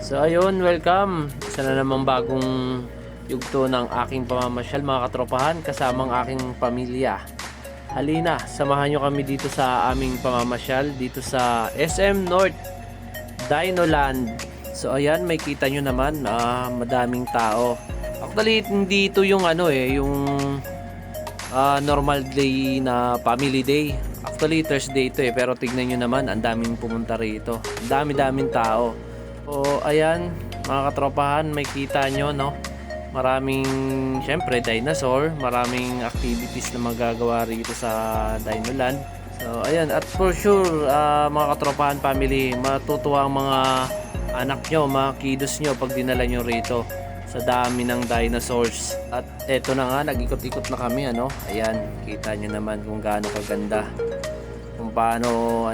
So ayun, welcome. Isa na namang bagong yugto ng aking pamamasyal mga katropahan kasamang aking pamilya. Halina, samahan nyo kami dito sa aming pamamasyal dito sa SM North Dinoland. So ayan, may kita nyo naman, madaming tao. Actually, hindi ito yung normal day na family day. Actually, Thursday ito pero tignan nyo naman, ang daming pumunta rito. Ang dami-daming tao. So ayan, mga katropahan, may kita nyo, no? Maraming, syempre, dinosaur. Maraming activities na magagawa rito sa Dinoland. So ayan, at for sure, mga katropahan family, matutuwa ang mga anak nyo, mga kiddos nyo pag dinala nyo rito sa dami ng dinosaurs. At eto na nga, nag-ikot-ikot na kami, ano? Ayan, kita nyo naman kung gaano kaganda, kung paano,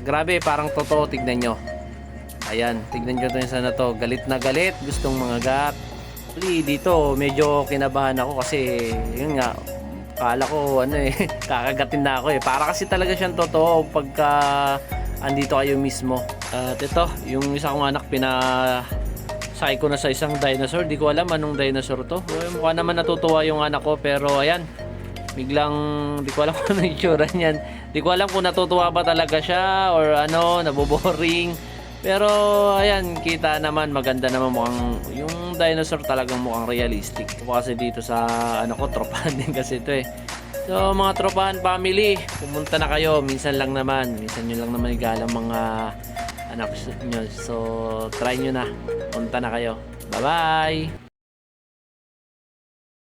grabe, parang totoo. Tignan nyo. Ayan, tignan nyo ito yung sana to. Galit na galit, gustong mga gat. Actually, dito medyo kinabahan ako kasi yun nga, kala ko kakagatin na ako. Para kasi talaga siyang totoo pagka andito kayo mismo. At ito, yung isa kong anak sakay ko na sa isang dinosaur. Di ko alam anong dinosaur to. Mukha naman natutuwa yung anak ko, pero ayan, biglang di ko alam kung ano yung itsura niyan. Di ko alam kung natutuwa ba talaga siya or naboboring. Pero ayan, kita naman, maganda naman, mukhang yung dinosaur talagang mukhang realistic. Kasi dito sa tropahan din kasi ito . So mga tropahan family, pumunta na kayo. Minsan lang naman, minsan nyo lang naman igalang mga anak nyo. So try nyo na, punta na kayo. Bye bye.